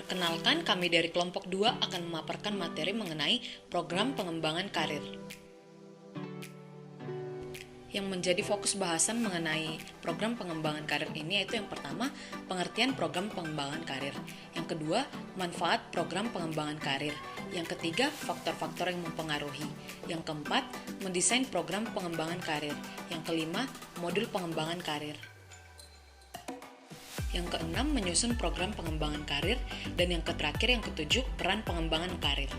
Perkenalkan, kami dari kelompok 2 akan memaparkan materi mengenai program pengembangan karir. Yang menjadi fokus bahasan mengenai program pengembangan karir ini yaitu yang pertama, pengertian program pengembangan karir. Yang kedua, manfaat program pengembangan karir. Yang ketiga, faktor-faktor yang mempengaruhi. Yang keempat, mendesain program pengembangan karir. Yang kelima, modul pengembangan karir. Yang keenam, menyusun program pengembangan karir. Dan yang terakhir, yang ketujuh, peran pengembangan karir.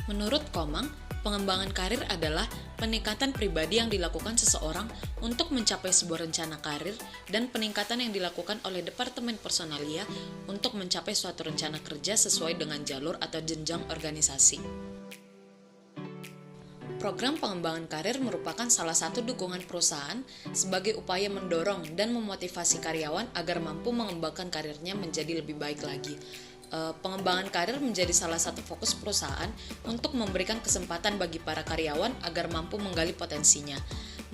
Menurut Komang, pengembangan karir adalah peningkatan pribadi yang dilakukan seseorang untuk mencapai sebuah rencana karir dan peningkatan yang dilakukan oleh Departemen Personalia untuk mencapai suatu rencana kerja sesuai dengan jalur atau jenjang organisasi. Program pengembangan karir merupakan salah satu dukungan perusahaan sebagai upaya mendorong dan memotivasi karyawan agar mampu mengembangkan karirnya menjadi lebih baik lagi. Pengembangan karir menjadi salah satu fokus perusahaan untuk memberikan kesempatan bagi para karyawan agar mampu menggali potensinya.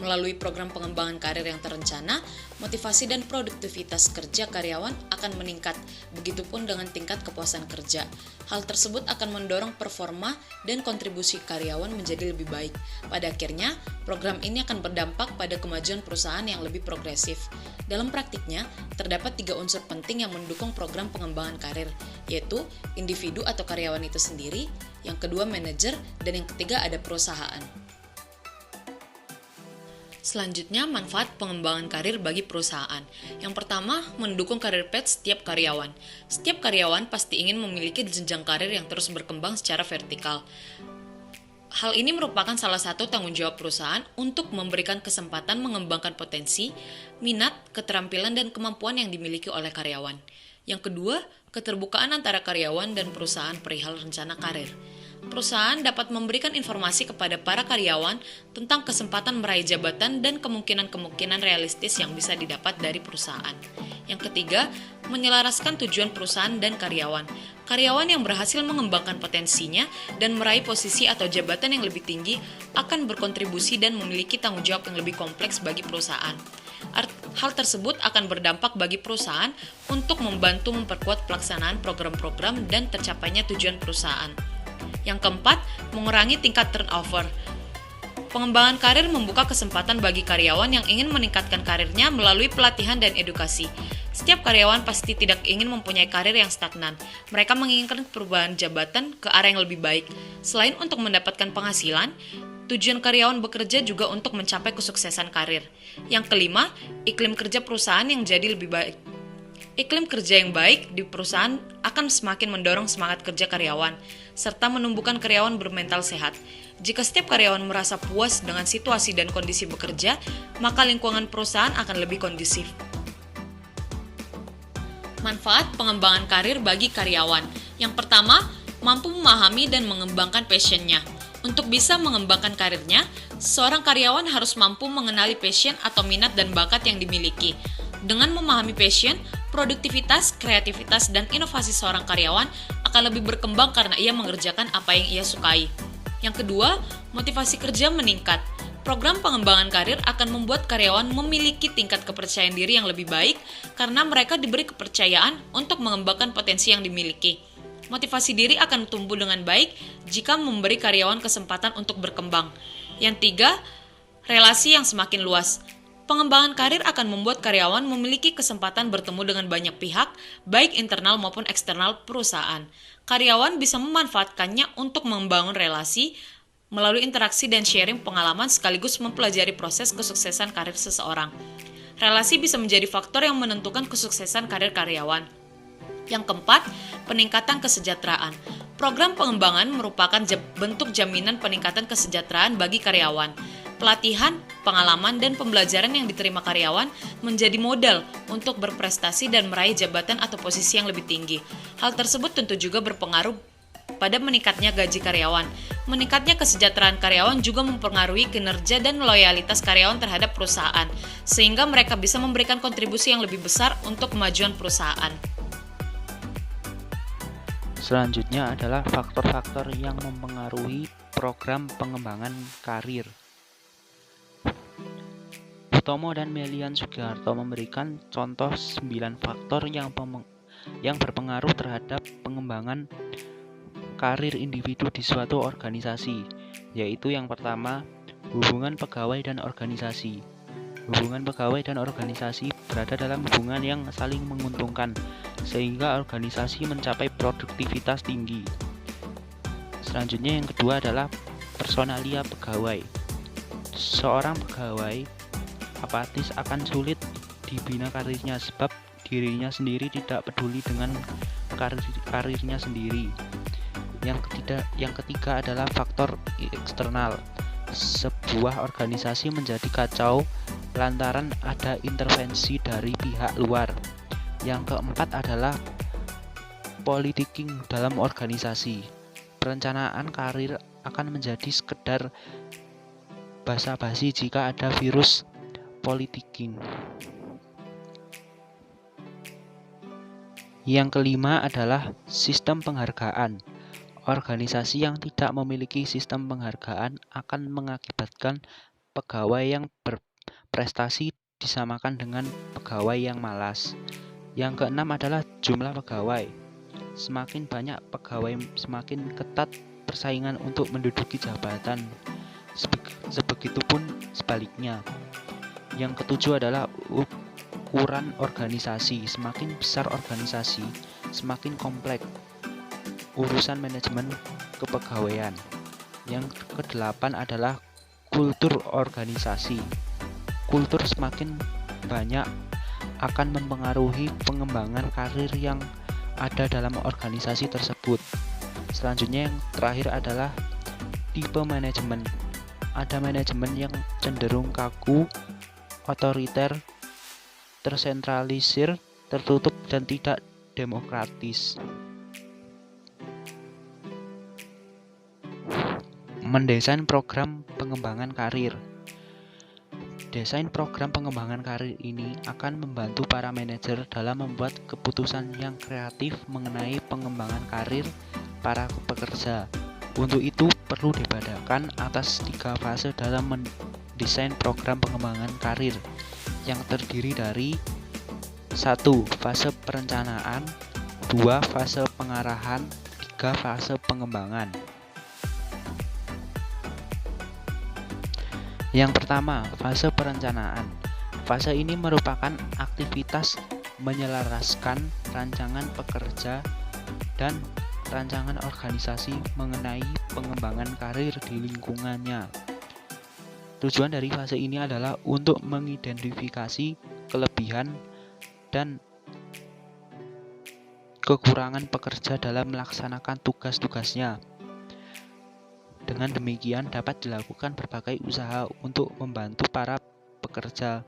Melalui program pengembangan karir yang terencana, motivasi dan produktivitas kerja karyawan akan meningkat, begitupun dengan tingkat kepuasan kerja. Hal tersebut akan mendorong performa dan kontribusi karyawan menjadi lebih baik. Pada akhirnya, program ini akan berdampak pada kemajuan perusahaan yang lebih progresif. Dalam praktiknya, terdapat 3 unsur penting yang mendukung program pengembangan karir, yaitu individu atau karyawan itu sendiri, yang kedua manajer, dan yang ketiga ada perusahaan. Selanjutnya, manfaat pengembangan karir bagi perusahaan. Yang pertama, mendukung karir path setiap karyawan. Setiap karyawan pasti ingin memiliki jenjang karir yang terus berkembang secara vertikal. Hal ini merupakan salah satu tanggung jawab perusahaan untuk memberikan kesempatan mengembangkan potensi, minat, keterampilan, dan kemampuan yang dimiliki oleh karyawan. Yang kedua, keterbukaan antara karyawan dan perusahaan perihal rencana karir. Perusahaan dapat memberikan informasi kepada para karyawan tentang kesempatan meraih jabatan dan kemungkinan-kemungkinan realistis yang bisa didapat dari perusahaan. Yang ketiga, menyelaraskan tujuan perusahaan dan karyawan. Karyawan yang berhasil mengembangkan potensinya dan meraih posisi atau jabatan yang lebih tinggi akan berkontribusi dan memiliki tanggung jawab yang lebih kompleks bagi perusahaan. Hal tersebut akan berdampak bagi perusahaan untuk membantu memperkuat pelaksanaan program-program dan tercapainya tujuan perusahaan. Yang keempat, mengurangi tingkat turnover. Pengembangan karir membuka kesempatan bagi karyawan yang ingin meningkatkan karirnya melalui pelatihan dan edukasi. Setiap karyawan pasti tidak ingin mempunyai karir yang stagnan. Mereka menginginkan perubahan jabatan ke arah yang lebih baik. Selain untuk mendapatkan penghasilan, tujuan karyawan bekerja juga untuk mencapai kesuksesan karir. Yang kelima, iklim kerja perusahaan yang jadi lebih baik. Iklim kerja yang baik di perusahaan akan semakin mendorong semangat kerja karyawan, serta menumbuhkan karyawan bermental sehat. Jika setiap karyawan merasa puas dengan situasi dan kondisi bekerja, maka lingkungan perusahaan akan lebih kondusif. Manfaat pengembangan karir bagi karyawan. Yang pertama, mampu memahami dan mengembangkan passion-nya. Untuk bisa mengembangkan karirnya, seorang karyawan harus mampu mengenali passion atau minat dan bakat yang dimiliki. Dengan memahami passion, produktivitas, kreativitas, dan inovasi seorang karyawan akan lebih berkembang karena ia mengerjakan apa yang ia sukai. Yang kedua, motivasi kerja meningkat. Program pengembangan karir akan membuat karyawan memiliki tingkat kepercayaan diri yang lebih baik karena mereka diberi kepercayaan untuk mengembangkan potensi yang dimiliki. Motivasi diri akan tumbuh dengan baik jika memberi karyawan kesempatan untuk berkembang. Yang tiga, relasi yang semakin luas. Pengembangan karir akan membuat karyawan memiliki kesempatan bertemu dengan banyak pihak, baik internal maupun eksternal perusahaan. Karyawan bisa memanfaatkannya untuk membangun relasi melalui interaksi dan sharing pengalaman sekaligus mempelajari proses kesuksesan karir seseorang. Relasi bisa menjadi faktor yang menentukan kesuksesan karir karyawan. Yang keempat, peningkatan kesejahteraan. Program pengembangan merupakan bentuk jaminan peningkatan kesejahteraan bagi karyawan. Pelatihan, pengalaman, dan pembelajaran yang diterima karyawan menjadi modal untuk berprestasi dan meraih jabatan atau posisi yang lebih tinggi. Hal tersebut tentu juga berpengaruh pada meningkatnya gaji karyawan. Meningkatnya kesejahteraan karyawan juga mempengaruhi kinerja dan loyalitas karyawan terhadap perusahaan, sehingga mereka bisa memberikan kontribusi yang lebih besar untuk kemajuan perusahaan. Selanjutnya adalah faktor-faktor yang mempengaruhi program pengembangan karir. Utomo dan Melian Sugiharto memberikan contoh 9 faktor yang berpengaruh terhadap pengembangan karir individu di suatu organisasi, yaitu yang pertama, hubungan pegawai dan organisasi. Hubungan pegawai dan organisasi berada dalam hubungan yang saling menguntungkan, sehingga organisasi mencapai produktivitas tinggi. Selanjutnya yang kedua adalah personalia pegawai. Seorang pegawai apatis akan sulit dibina karirnya sebab dirinya sendiri tidak peduli dengan karirnya sendiri. Yang ketiga adalah faktor eksternal. Sebuah organisasi menjadi kacau lantaran ada intervensi dari pihak luar. Yang keempat adalah politicking dalam organisasi. Perencanaan karir akan menjadi sekedar basa-basi jika ada virus politicking. Yang kelima adalah sistem penghargaan. Organisasi yang tidak memiliki sistem penghargaan akan mengakibatkan pegawai yang berprestasi disamakan dengan pegawai yang malas. Yang keenam adalah jumlah pegawai. Semakin banyak pegawai, semakin ketat persaingan untuk menduduki jabatan. Sebegitupun sebaliknya. Yang ketujuh adalah ukuran organisasi. Semakin besar organisasi, semakin kompleks urusan manajemen kepegawaian. Yang kedelapan adalah kultur organisasi. Kultur semakin banyak akan mempengaruhi pengembangan karir yang ada dalam organisasi tersebut. Selanjutnya yang terakhir adalah tipe manajemen. Ada manajemen yang cenderung kaku, otoriter, tersentralisir, tertutup, dan tidak demokratis. Mendesain program pengembangan karir. Desain program pengembangan karir ini akan membantu para manajer dalam membuat keputusan yang kreatif mengenai pengembangan karir para pekerja. Untuk itu perlu dibedakan atas 3 fase dalam mendesain program pengembangan karir yang terdiri dari 1. Fase perencanaan, 2. Fase pengarahan, 3. Fase pengembangan. Yang pertama, fase perencanaan. Fase ini merupakan aktivitas menyelaraskan rancangan pekerja dan rancangan organisasi mengenai pengembangan karir di lingkungannya. Tujuan dari fase ini adalah untuk mengidentifikasi kelebihan dan kekurangan pekerja dalam melaksanakan tugas-tugasnya. Dengan demikian dapat dilakukan berbagai usaha untuk membantu para pekerja,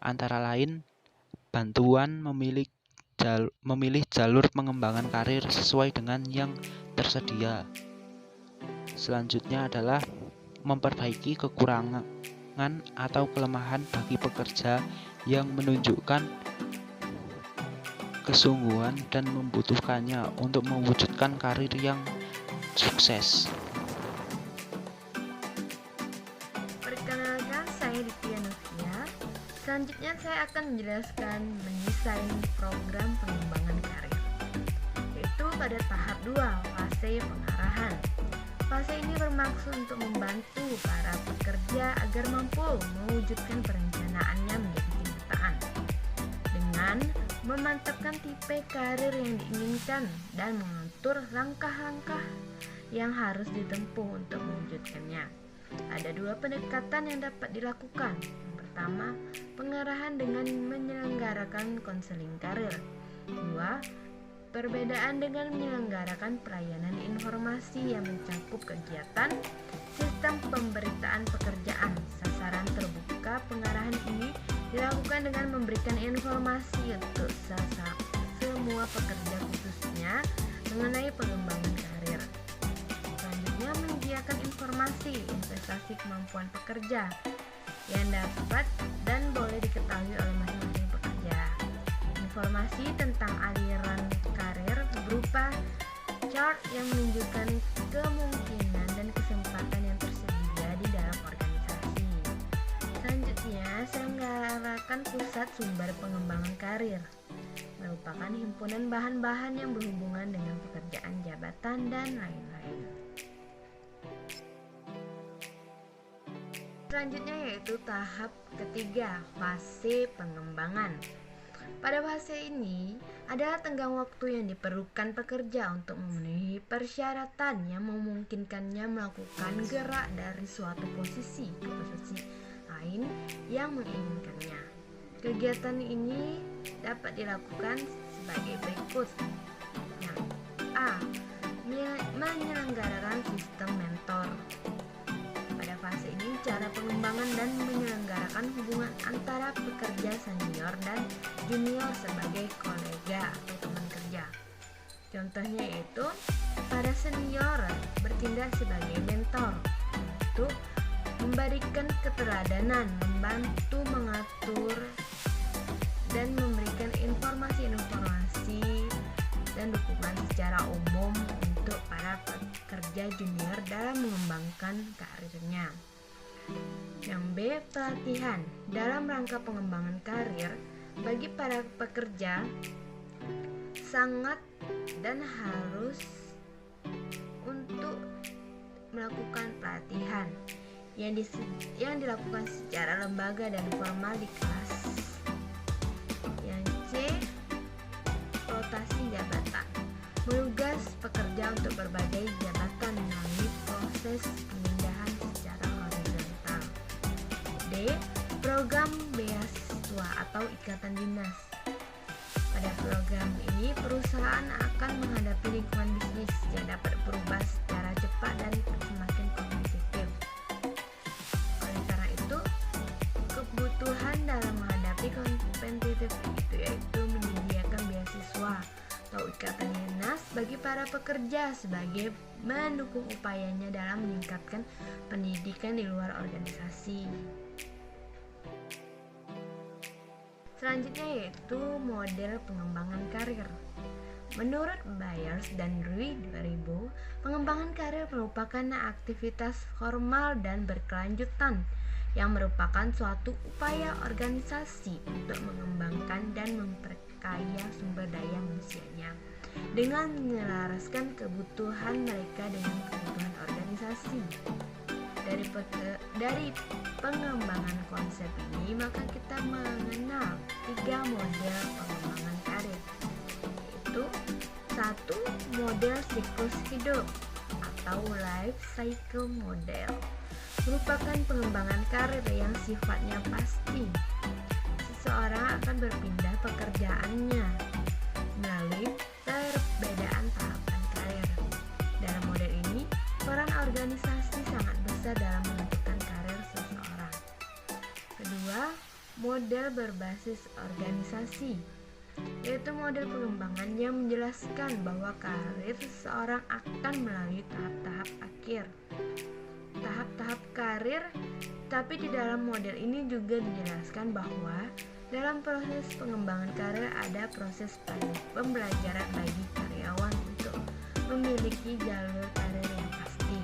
antara lain bantuan memilih jalur pengembangan karir sesuai dengan yang tersedia. Selanjutnya adalah memperbaiki kekurangan atau kelemahan bagi pekerja yang menunjukkan kesungguhan dan membutuhkannya untuk mewujudkan karir yang sukses. Perkenalkan, saya Ditya Novia. Selanjutnya saya akan menjelaskan mendesain program pengembangan karir, yaitu pada tahap 2, fase pengarahan. Fase ini bermaksud untuk membantu para pekerja agar mampu mewujudkan perencanaannya menjadi kenyataan dengan memantapkan tipe karir yang diinginkan dan mengatur langkah-langkah yang harus ditempuh untuk mewujudkannya. Ada 2 pendekatan yang dapat dilakukan. Yang pertama, pengarahan dengan menyelenggarakan konseling karir. 2. Perbedaan dengan menyelenggarakan pelayanan informasi yang mencakup kegiatan, sistem pemberitaan pekerjaan. Sasaran terbuka pengarahan ini dilakukan dengan memberikan informasi untuk semua pekerja khususnya mengenai pengembangan karir. Selanjutnya, menyediakan informasi investasi kemampuan pekerja yang dapat dan boleh diketahui oleh masing-masing pekerja. Informasi tentang aliran karir berupa chart yang menunjukkan kemungkinan dan kesempatan yang tersedia di dalam organisasi. Selanjutnya, menyelenggarakan pusat sumber pengembangan karir, merupakan himpunan bahan-bahan yang berhubungan dengan pekerjaan jabatan dan lain-lain. Selanjutnya yaitu tahap ketiga, fase pengembangan. Pada fase ini adalah tenggang waktu yang diperlukan pekerja untuk memenuhi persyaratan yang memungkinkannya melakukan gerak dari suatu posisi ke posisi lain yang menginginkannya. Kegiatan ini dapat dilakukan sebagai berikut. Yang A. Menyelenggarakan sistem mentor. Pada fase ini, cara pengembangan dan menyelenggarakan hubungan antara pekerja senior dan junior sebagai kolega atau teman kerja. Contohnya yaitu, para senior bertindak sebagai mentor untuk memberikan keteladanan, membantu mengatur dan memberikan informasi-informasi dan dukungan secara umum untuk para pekerja junior dalam mengembangkan karirnya. Yang B, pelatihan. Dalam rangka pengembangan karir bagi para pekerja sangat dan harus untuk melakukan pelatihan yang dilakukan secara lembaga dan formal di kelas. Yang C, rotasi jabatan. Menugas pekerja untuk berbagai jabatan melalui proses pemindahan secara horizontal. D, program beasiswa atau ikatan dinas. Pada program ini, perusahaan akan menghadapi lingkungan bisnis yang dapat berubah secara cepat dan semakin kompetitif. Oleh karena itu, kebutuhan dalam menghadapi kompetitif itu yaitu menyediakan beasiswa atau ikatan dinas bagi para pekerja sebagai mendukung upayanya dalam meningkatkan pendidikan di luar organisasi. Selanjutnya yaitu model pengembangan karir. Menurut Byers dan Rui 2000, pengembangan karir merupakan aktivitas formal dan berkelanjutan yang merupakan suatu upaya organisasi untuk mengembangkan dan memperkaya sumber daya manusianya dengan menyelaraskan kebutuhan mereka dengan kebutuhan organisasi. Dari pengembangan konsep ini, maka kita mengenal 3 model pengembangan karir, yaitu 1. Model siklus hidup atau life cycle model, merupakan pengembangan karir yang sifatnya pasti. Seseorang akan berpindah pekerjaannya melalui perbedaan tahapan karir. Dalam model ini, peran organisasi sangat besar dalam menentukan karir seseorang. Kedua, model berbasis organisasi, yaitu model pengembangan yang menjelaskan bahwa karir seseorang akan melalui tahap-tahap akhir. Tahap-tahap karir, tapi di dalam model ini juga dijelaskan bahwa dalam proses pengembangan karir ada proses pembelajaran bagi karyawan untuk memiliki jalur karir yang pasti.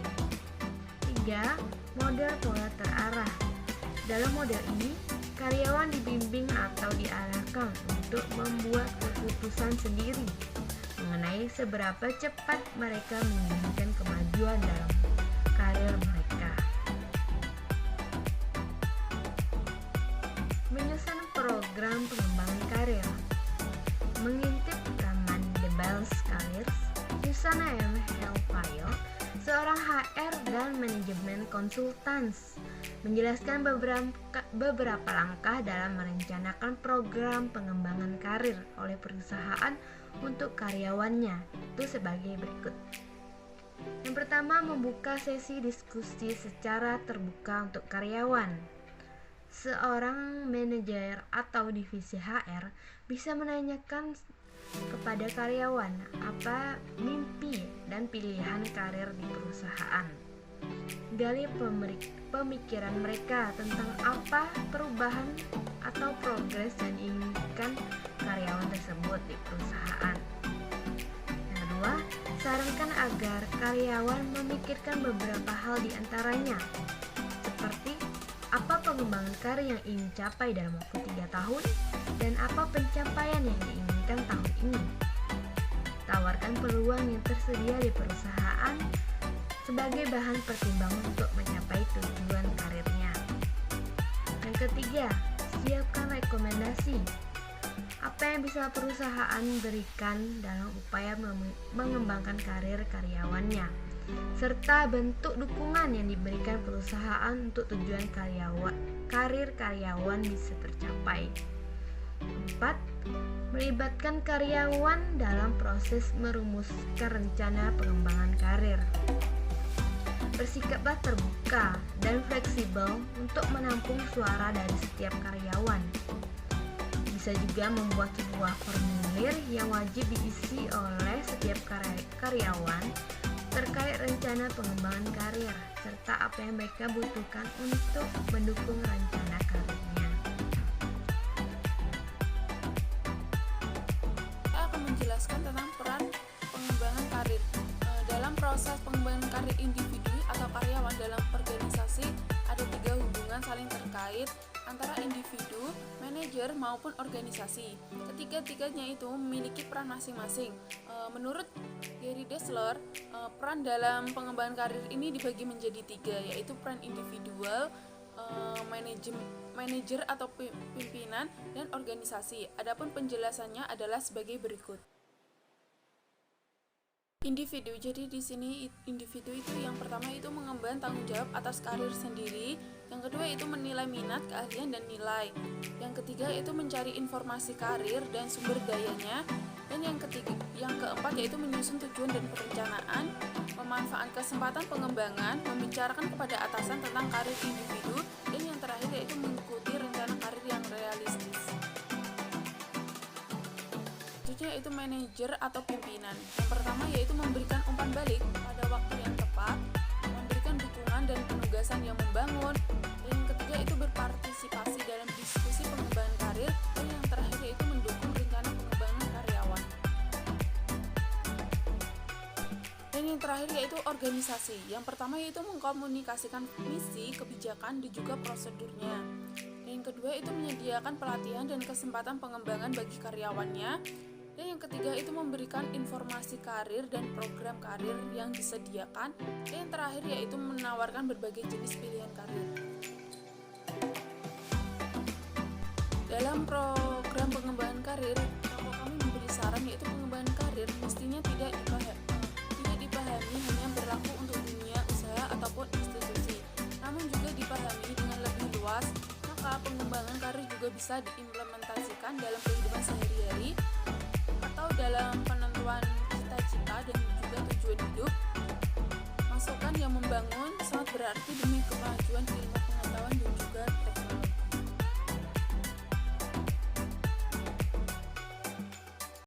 3. Model pola terarah. Dalam model ini, karyawan dibimbing atau diarahkan untuk membuat keputusan sendiri mengenai seberapa cepat mereka menginginkan kemajuan dalam karir mereka. Menyusun program pengembangan karir. Mengintip rekaman The Bell's Careers, Susanna M. Hellfire, seorang HR dan manajemen konsultans, menjelaskan beberapa langkah dalam merencanakan program pengembangan karir oleh perusahaan untuk karyawannya, itu sebagai berikut. Yang pertama, membuka sesi diskusi secara terbuka untuk karyawan. Seorang manajer atau divisi HR bisa menanyakan kepada karyawan apa mimpi dan pilihan karir di perusahaan. Gali pemikiran mereka tentang apa perubahan atau progres yang diinginkan karyawan tersebut di perusahaan. Yang kedua, sarankan agar karyawan memikirkan beberapa hal di antaranya, seperti apa pengembangan karir yang ingin capai dalam waktu 3 tahun dan apa pencapaian yang diinginkan tahun ini. Tawarkan peluang yang tersedia di perusahaan sebagai bahan pertimbangan untuk mencapai tujuan karirnya. Yang ketiga, siapkan rekomendasi. Apa yang bisa perusahaan berikan dalam upaya mengembangkan karir karyawannya, serta bentuk dukungan yang diberikan perusahaan untuk tujuan karir karyawan bisa tercapai. 4. Melibatkan karyawan dalam proses merumuskan rencana pengembangan karir. Bersikaplah terbuka dan fleksibel untuk menampung suara dari setiap karyawan. Bisa juga membuat sebuah formulir yang wajib diisi oleh setiap karyawan terkait rencana pengembangan karir, serta apa yang mereka butuhkan untuk mendukung rencana karirnya. Saya akan menjelaskan tentang peran pengembangan karir. Dalam proses pengembangan karir individu atau karyawan dalam organisasi, ada 3 hubungan saling terkait antara individu, manajer, maupun organisasi. Ketiga-tiganya itu memiliki peran masing-masing. Menurut Gary Dessler, peran dalam pengembangan karir ini dibagi menjadi 3, yaitu peran individual, manajer atau pimpinan, dan organisasi. Adapun penjelasannya adalah sebagai berikut. Individu, jadi di sini individu itu yang pertama itu mengemban tanggung jawab atas karir sendiri, yang kedua itu menilai minat, keahlian, dan nilai, yang ketiga itu mencari informasi karir dan sumber dayanya, dan yang keempat yaitu menyusun tujuan dan perencanaan, memanfaatkan kesempatan pengembangan, membicarakan kepada atasan tentang karir individu, dan yang terakhir yaitu mengikuti rencana karir yang realistis. Yaitu manajer atau pimpinan. Yang pertama yaitu memberikan umpan balik pada waktu yang tepat, memberikan dukungan dan penugasan yang membangun, dan yang ketiga itu berpartisipasi dalam diskusi pengembangan karir, dan yang terakhir yaitu mendukung rencana pengembangan karyawan. Dan yang terakhir yaitu organisasi. Yang pertama yaitu mengkomunikasikan misi, kebijakan, dan juga prosedurnya. Dan yang kedua itu menyediakan pelatihan dan kesempatan pengembangan bagi karyawannya. Dan yang ketiga itu memberikan informasi karir dan program karir yang disediakan. Dan yang terakhir yaitu menawarkan berbagai jenis pilihan karir. Dalam program pengembangan karir, kami memberi saran yaitu pengembangan karir mestinya tidak dipahami hanya berlaku untuk dunia usaha ataupun institusi, namun juga dipahami dengan lebih luas. Maka pengembangan karir juga bisa diimplementasikan dalam kehidupan sehari-hari, atau dalam penentuan cita-cita dan juga tujuan hidup. Masukan yang membangun sangat berarti demi kemajuan